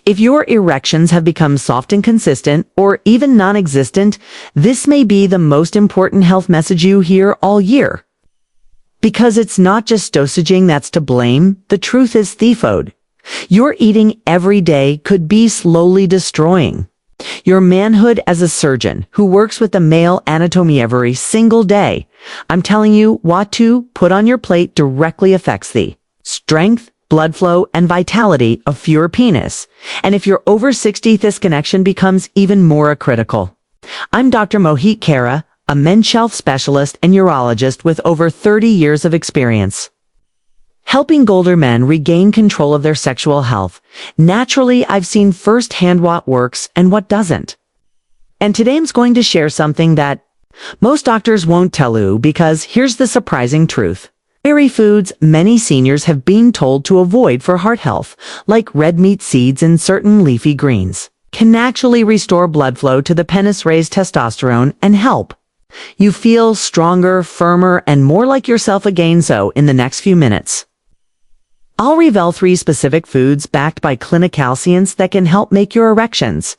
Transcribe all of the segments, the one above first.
If your erections have become soft and consistent, or even non-existent, this may be the most important health message you hear all year. Because it's not just dosaging that's to blame, the truth is threefold. Your eating every day could be slowly destroying your manhood as a surgeon who works with the male anatomy every single day. I'm telling you, what to put on your plate directly affects the strength, blood flow, and vitality of your penis. And if you're over 60, this connection becomes even more critical. I'm Dr. Mohit Kara, a men's health specialist and urologist with over 30 years of experience helping older men regain control of their sexual health. Naturally, I've seen firsthand what works and what doesn't. And today I'm going to share something that most doctors won't tell you, because here's the surprising truth. Dairy foods many seniors have been told to avoid for heart health, like red meat, seeds, and certain leafy greens, can actually restore blood flow to the penis, raise testosterone, and help you feel stronger, firmer, and more like yourself again. So in the next few minutes, I'll reveal 3 specific foods backed by clinical science that can help make your erections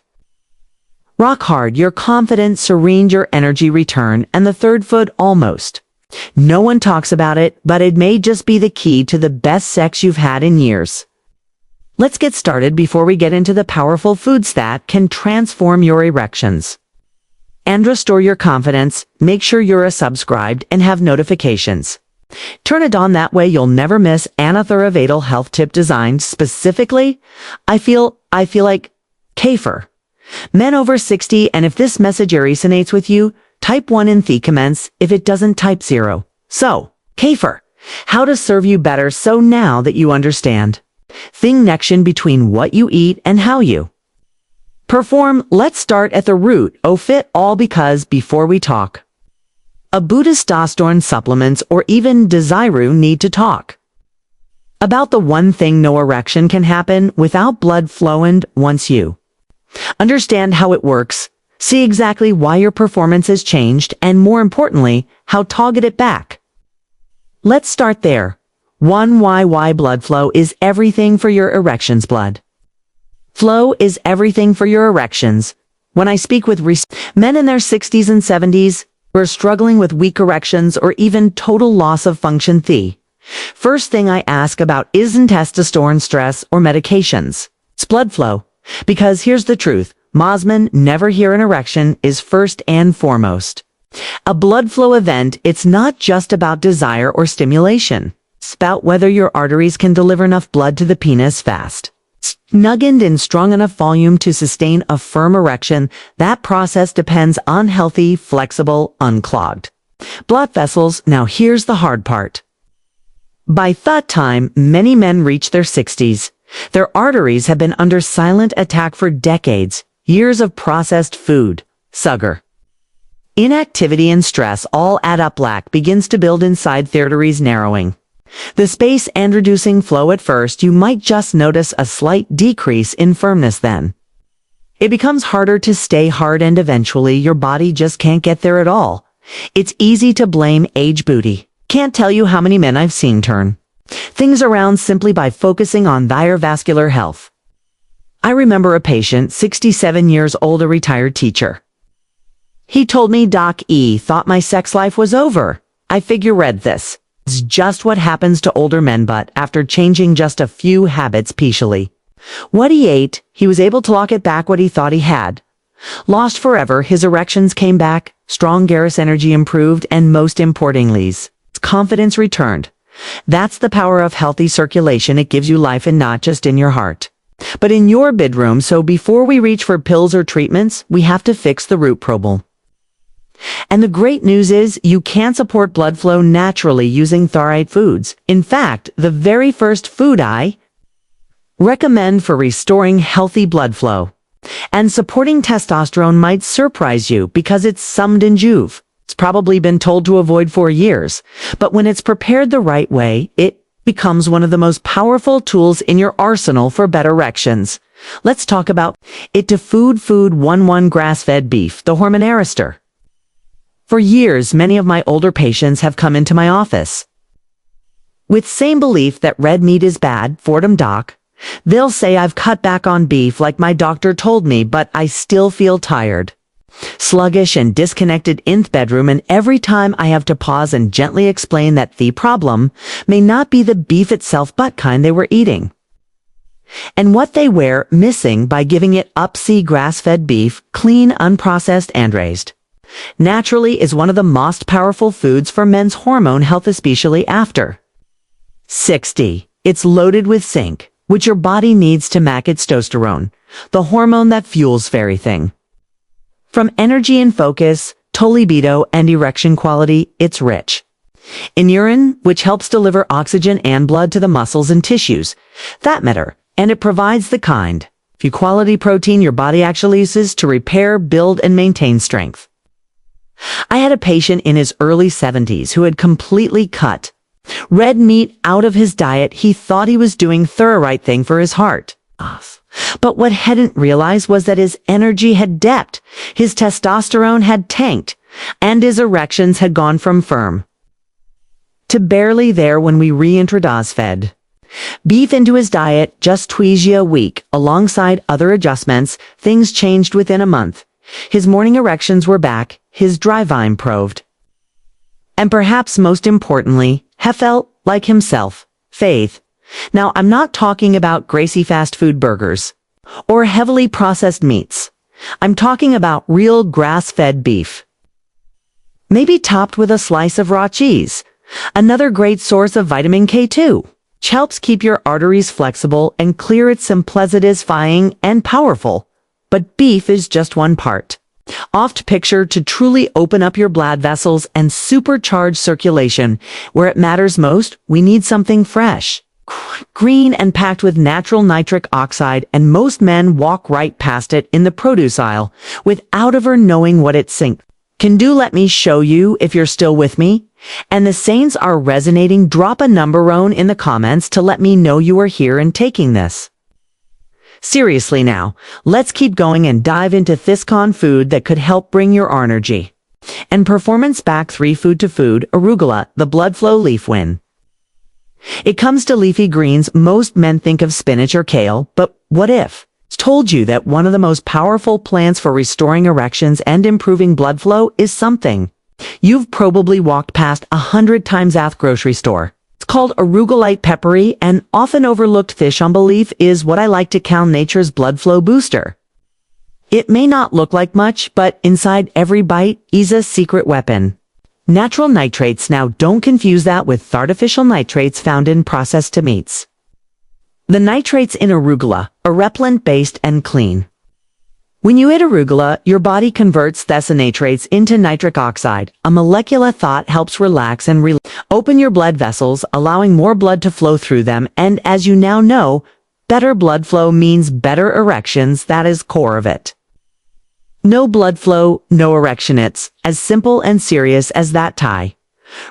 rock hard, your confidence serene, your energy return. And the third food, almost no one talks about it, but it may just be the key to the best sex you've had in years. Let's get started before we get into the powerful foods that can transform your erections and restore your confidence. Make sure you're subscribed and have notifications. Turn it on, that way you'll never miss another vital health tip designed specifically. I feel like kefir. Men over 60, and if this message resonates with you, type 1 in the comments. If it doesn't, type 0. So, kefir, how to serve you better. So now that you understand the connection between what you eat and how you perform, let's start at the root of it all, because before we talk about testosterone supplements or even desire, need to talk about the one thing: no erection can happen without blood flowing. Once you understand how it works, see exactly why your performance has changed, and more importantly, how to get it back. Let's start there. 1. Why blood flow is everything for your erections. Blood flow is everything for your erections. When I speak with men in their 60s and 70s who are struggling with weak erections or even total loss of function, the first thing I ask about isn't testosterone, stress, or medications. It's blood flow. Because here's the truth: most men never hear an erection is first and foremost a blood flow event. It's not just about desire or stimulation. It's about whether your arteries can deliver enough blood to the penis fast, snuggled in strong enough volume to sustain a firm erection. That process depends on healthy, flexible, unclogged blood vessels. Now here's the hard part. By that time many men reach their 60s, their arteries have been under silent attack for decades. Years of processed food, sugar, inactivity, and stress all add up. Plaque begins to build inside the arteries, narrowing the space and reducing flow. At first, you might just notice a slight decrease in firmness. Then it becomes harder to stay hard, and eventually your body just can't get there at all. It's easy to blame age. Booty. Can't tell you how many men I've seen turn things around simply by focusing on their vascular health. I remember a patient, 67 years old, a retired teacher. He told me, "Doc, thought my sex life was over. I read this. It's just what happens to older men, but after changing just a few habits, especially what he ate, he was able to lock it back. What he thought he had lost forever, his erections came back, strong garrus energy improved, and most importantly, his confidence returned." That's the power of healthy circulation. It gives you life, and not just in your heart, but in your bedroom. So before we reach for pills or treatments, we have to fix the root problem. And the great news is you can support blood flow naturally using the right foods. In fact, the very first food I recommend for restoring healthy blood flow and supporting testosterone might surprise you, because it's summed in Juve. It's probably been told to avoid for years, but when it's prepared the right way, it becomes one of the most powerful tools in your arsenal for better erections. Let's talk about it. To food 1 grass-fed beef, the hormone arrestor. For years, many of my older patients have come into my office with same belief that red meat is bad for them. Doc, They'll say I've cut back on beef like my doctor told me, but I still feel tired, sluggish and disconnected in the bedroom, and every time I have to pause and gently explain that the problem may not be the beef itself but kind they were eating, and what they were missing by giving it up. See, grass-fed beef, clean, unprocessed and raised naturally, is one of the most powerful foods for men's hormone health, especially after 60. It's loaded with zinc, which your body needs to make its testosterone, the hormone that fuels everything from energy and focus to libido and erection quality. It's rich in urine, which helps deliver oxygen and blood to the muscles and tissues that matter, and it provides the kind of quality protein your body actually uses to repair, build, and maintain strength. I had a patient in his early 70s who had completely cut red meat out of his diet. He thought he was doing the right thing for his heart. But what hadn't realized was that his energy had dipped, his testosterone had tanked, and his erections had gone from firm to barely there. When we reintroduced fed beef into his diet just twice a week, alongside other adjustments, things changed within a month. His morning erections were back, his drive improved, and perhaps most importantly, he felt like himself. Faith. Now, I'm not talking about greasy fast food burgers or heavily processed meats. I'm talking about real grass-fed beef, maybe topped with a slice of raw cheese, another great source of vitamin K2. Which helps keep your arteries flexible and clear. It's satisfying and powerful. But beef is just one part. Oft picture to truly open up your blood vessels and supercharge circulation where it matters most. We need something fresh, green, and packed with natural nitric oxide, and most men walk right past it in the produce aisle without ever knowing what it can do. Let me show you if you're still with me. And the saints are resonating. Drop a number in the comments to let me know you are here and taking this seriously. Now, let's keep going and dive into this food that could help bring your energy and performance back. 3 food to food, arugula, the blood flow leaf win. It comes to leafy greens. Most men think of spinach or kale, but what if I told you that one of the most powerful plants for restoring erections and improving blood flow is something you've probably walked past 100 times at the grocery store? It's called arugula. Peppery and often overlooked fish on belief is what I like to count nature's blood flow booster. It may not look like much, but inside every bite is a secret weapon. Natural nitrates. Now, don't confuse that with artificial nitrates found in processed meats. The nitrates in arugula are repellent-based and clean. When you eat arugula, your body converts these nitrates into nitric oxide. A molecular thought helps relax and open your blood vessels, allowing more blood to flow through them. And as you now know, better blood flow means better erections. That is core of it. No blood flow, no erection. It's as simple and serious as that.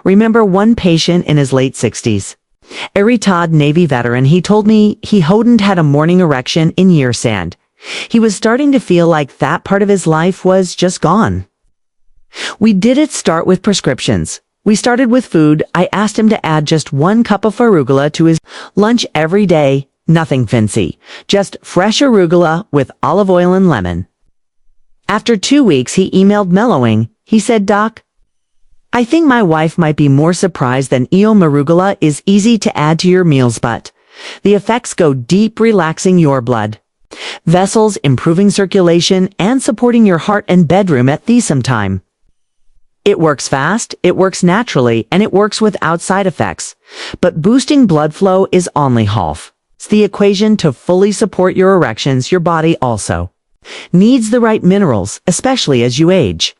Remember one patient in his late 60s, a retired Navy veteran. He told me he hadn't had a morning erection in years, and he was starting to feel like that part of his life was just gone. We didn't start with prescriptions. We started with food. I asked him to add just 1 cup of arugula to his lunch every day. Nothing fancy, just fresh arugula with olive oil and lemon. After 2 weeks, he emailed mellowing. He said, "Doc, I think my wife might be more surprised than arugula is easy to add to your meals, but the effects go deep, relaxing your blood vessels, improving circulation, and supporting your heart and bedroom at the same time. It works fast, it works naturally, and it works without side effects. But boosting blood flow is only half. It's the equation to fully support your erections. Your body also needs the right minerals, especially as you age.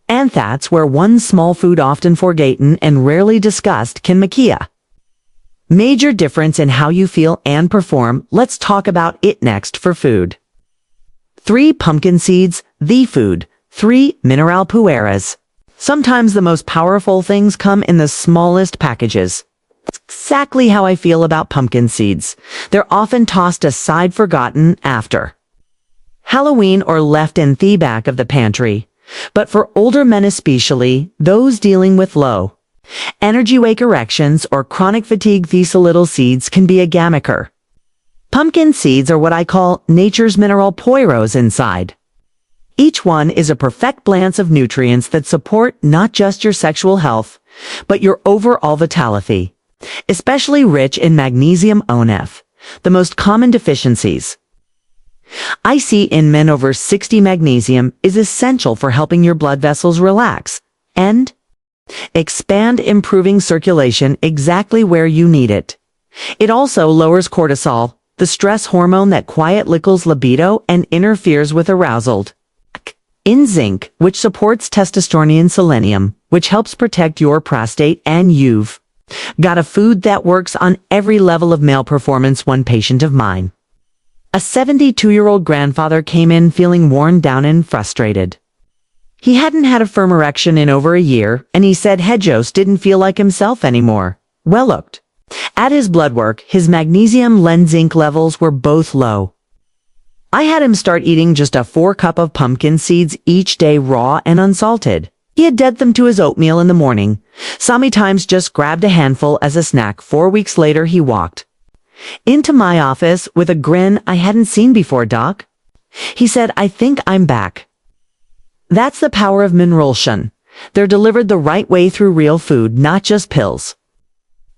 And that's where one small food often forgotten and rarely discussed can make a major difference in how you feel and perform. Let's talk about it next. For food. 3 pumpkin seeds, the food. 3 mineral pueras. Sometimes the most powerful things come in the smallest packages. That's exactly how I feel about pumpkin seeds. They're often tossed aside, forgotten after Halloween, or left in the back of the pantry. But for older men, especially those dealing with low energy, wake erections, or chronic fatigue, these little seeds can be a game changer. Pumpkin seeds are what I call nature's mineral poiros inside. Each one is a perfect balance of nutrients that support not just your sexual health, but your overall vitality, especially rich in magnesium ONF, the most common deficiencies. I see in men over 60 magnesium is essential for helping your blood vessels relax and expand, improving circulation exactly where you need it. It also lowers cortisol, the stress hormone that quietly kills libido and interferes with arousal. In zinc, which supports testosterone, and selenium, which helps protect your prostate, and you've got a food that works on every level of male performance. One patient of mine, a 72-year-old grandfather, came in feeling worn down and frustrated. He hadn't had a firm erection in over a year, and he said he just didn't feel like himself anymore. Well, looked at his blood work, his magnesium and zinc levels were both low. I had him start eating just a 4 cup of pumpkin seeds each day, raw and unsalted. He had added them to his oatmeal in the morning. Sometimes just grabbed a handful as a snack. 4 weeks later, he walked into my office with a grin I hadn't seen before. "Doc," he said, "I think I'm back." That's the power of mineraltion. They're delivered the right way through real food, not just pills.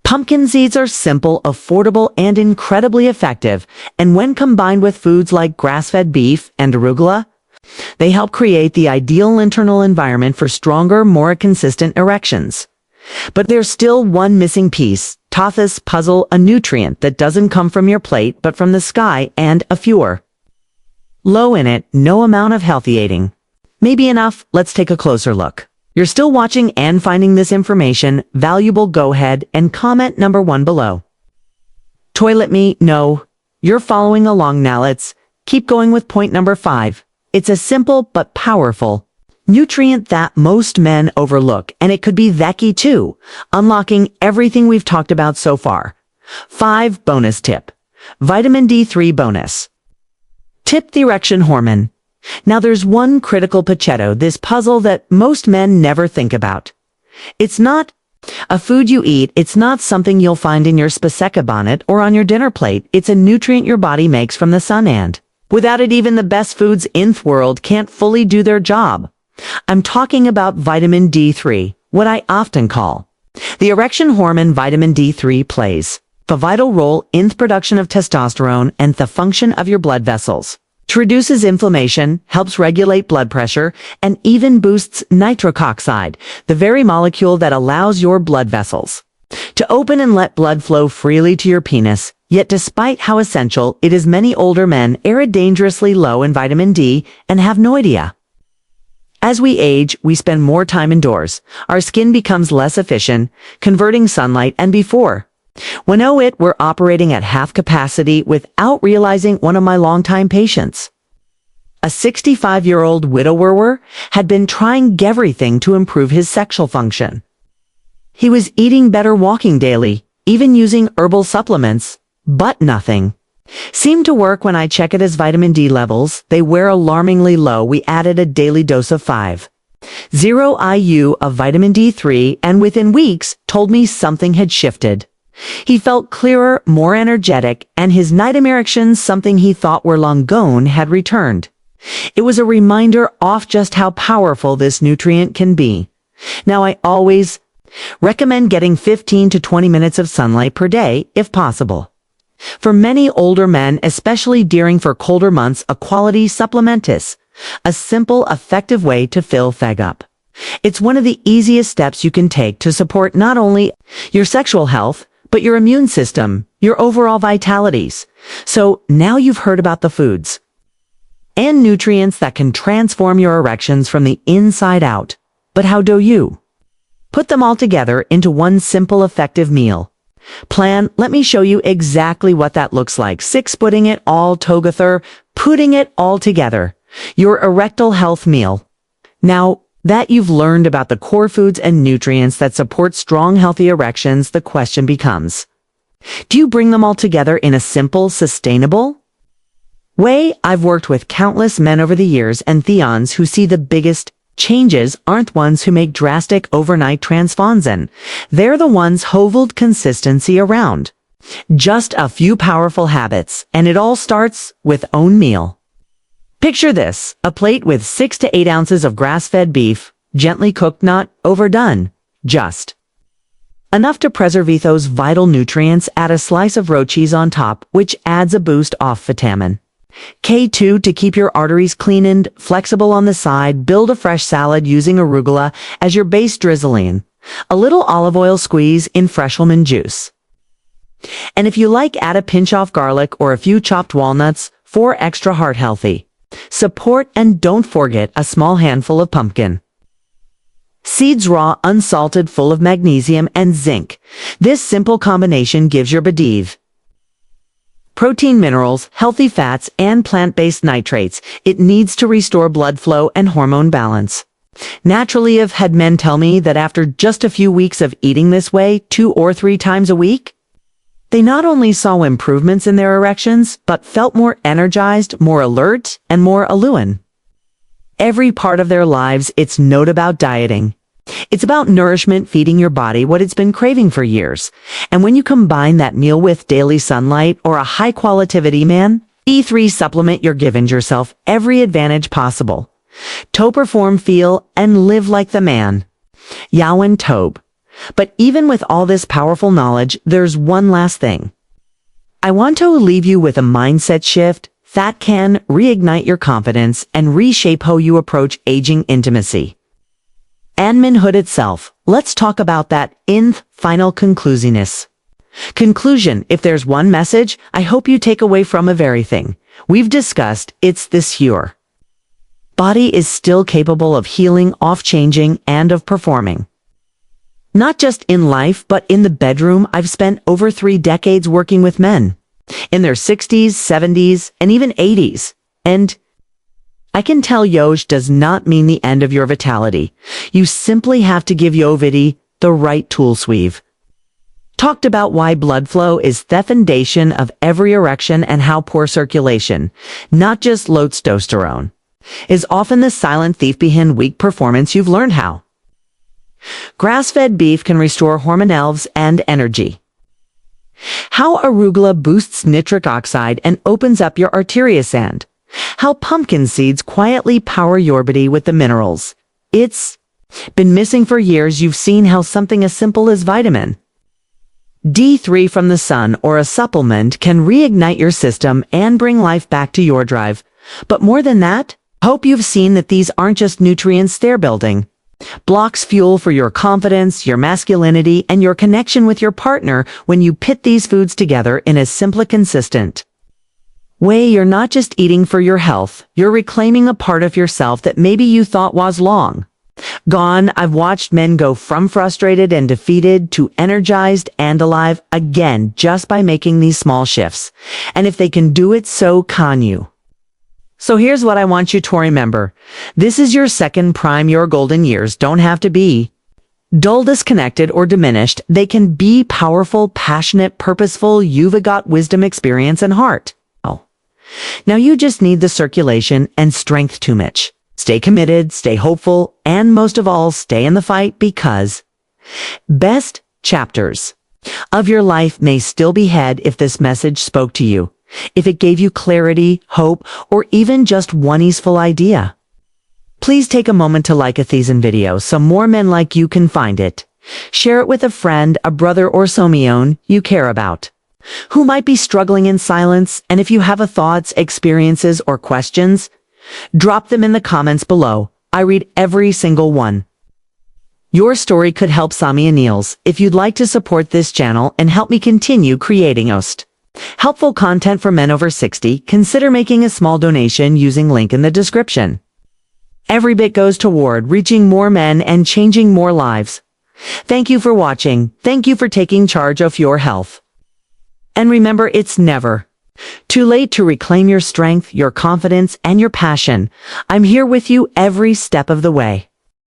Pumpkin seeds are simple, affordable, and incredibly effective, and when combined with foods like grass-fed beef and arugula, they help create the ideal internal environment for stronger, more consistent erections. But there's still one missing piece, Totha's puzzle, a nutrient that doesn't come from your plate but from the sky, and a fewer low in it. No amount of healthy eating may be enough. Let's take a closer look. You're still watching and finding this information valuable? Go ahead and comment number 1 below. Toilet me? No. You're following along. Now let's keep going with point number 5. It's a simple but powerful nutrient that most men overlook, and it could be that key too, unlocking everything we've talked about so far. 5 bonus tip. Vitamin D3 bonus. Tip: the erection hormone. Now there's one critical pachetto, this puzzle that most men never think about. It's not a food you eat, it's not something you'll find in your spaseka bonnet or on your dinner plate. It's a nutrient your body makes from the sun, and without it, even the best foods in the world can't fully do their job. I'm talking about vitamin D3, what I often call the erection hormone. Vitamin D3 plays a vital role in the production of testosterone and the function of your blood vessels. It reduces inflammation, helps regulate blood pressure, and even boosts nitric oxide, the very molecule that allows your blood vessels to open and let blood flow freely to your penis. Yet despite how essential it is, many older men are dangerously low in vitamin D and have no idea. As we age, we spend more time indoors. Our skin becomes less efficient, converting sunlight, and before we know it, we're operating at half capacity without realizing. One of my longtime patients, a 65-year-old widower, had been trying everything to improve his sexual function. He was eating better, walking daily, even using herbal supplements, but nothing seemed to work. When I checked his vitamin D levels, they were alarmingly low. We added a daily dose of 5.0 IU of vitamin D3, and within weeks told me something had shifted. He felt clearer, more energetic, and his night erections, something he thought were long gone, had returned. It was a reminder of just how powerful this nutrient can be. Now, I always recommend getting 15 to 20 minutes of sunlight per day, if possible. For many older men, especially during colder months, a quality supplement is a simple, effective way to fill theg up. It's one of the easiest steps you can take to support not only your sexual health, but your immune system, your overall vitalities. So now you've heard about the foods and nutrients that can transform your erections from the inside out. But how do you put them all together into one simple, effective meal plan? Let me show you exactly what that looks like. 6. Putting it all together, putting it all together. Your erectile health meal. Now that you've learned about the core foods and nutrients that support strong, healthy erections, the question becomes, do you bring them all together in a simple, sustainable way? I've worked with countless men over the years, and theons who see the biggest changes aren't ones who make drastic overnight transformations. They're the ones who hold consistency around Just a few powerful habits, and it all starts with own meal. Picture this, a plate with 6 to 8 ounces of grass-fed beef, gently cooked, not overdone, just enough to preserve those vital nutrients. Add a slice of raw cheese on top, which adds a boost of vitamin K2 to keep your arteries clean and flexible. On the side, build a fresh salad using arugula as your base, drizzling a little olive oil, squeeze in fresh almond juice. And if you like, add a pinch of garlic or a few chopped walnuts for extra heart healthy support. And don't forget a small handful of pumpkin seeds, raw, unsalted, full of magnesium and zinc. This simple combination gives your body protein, minerals, healthy fats, and plant-based nitrates it needs to restore blood flow and hormone balance. Naturally, I've had men tell me that after just a few weeks of eating this way 2 or 3 times a week, they not only saw improvements in their erections, but felt more energized, more alert, and more alluring. Every part of their lives, it's not about dieting. It's about nourishment, feeding your body what it's been craving for years. And when you combine that meal with daily sunlight or a high-quality E3 supplement, you're giving yourself every advantage possible to perform, feel, and live like the man. Yawen Tobe. But even with all this powerful knowledge, there's one last thing. I want to leave you with a mindset shift that can reignite your confidence and reshape how you approach aging, intimacy, and manhood itself. Let's talk about that in final conclusiveness. Conclusion, if there's one message I hope you take away from everything we've discussed, it's this: your body is still capable of healing, of changing, and of performing. Not just in life, but in the bedroom. I've spent over 3 decades working with men in their 60s, 70s, and even 80s. And I can tell Yoj does not mean the end of your vitality. You simply have to give your body the right tools. We've talked about why blood flow is the foundation of every erection and how poor circulation, not just low testosterone, is often the silent thief behind weak performance. You've learned how grass-fed beef can restore hormones and energy, how arugula boosts nitric oxide and opens up your arteries, and how pumpkin seeds quietly power your body with the minerals it's been missing for years. You've seen how something as simple as vitamin D3 from the sun or a supplement can reignite your system and bring life back to your drive. But more than that, hope you've seen that these aren't just nutrients, they're building blocks, fuel for your confidence, your masculinity, and your connection with your partner. When you pit these foods together in a simple, consistent way, you're not just eating for your health, you're reclaiming a part of yourself that maybe you thought was long gone. I've watched men go from frustrated and defeated to energized and alive again just by making these small shifts. And if they can do it, so can you. So here's what I want you to remember. This is your second prime. Your golden years don't have to be dull, disconnected, or diminished. They can be powerful, passionate, purposeful. You've got wisdom, experience, and heart. Oh, now you just need the circulation and strength to match. Stay committed, stay hopeful, and most of all, stay in the fight, because best chapters of your life may still be ahead. If this message spoke to you, if it gave you clarity, hope, or even just one useful idea, please take a moment to like this video so more men like you can find it. Share it with a friend, a brother, or someone you care about who might be struggling in silence. And if you have thoughts, experiences, or questions, drop them in the comments below. I read every single one. Your story could help Sami and Niels. If you'd like to support this channel and help me continue creating helpful content for men over 60, consider making a small donation using link in the description. Every bit goes toward reaching more men and changing more lives. Thank you for watching. Thank you for taking charge of your health. And remember, it's never too late to reclaim your strength, your confidence, and your passion. I'm here with you every step of the way.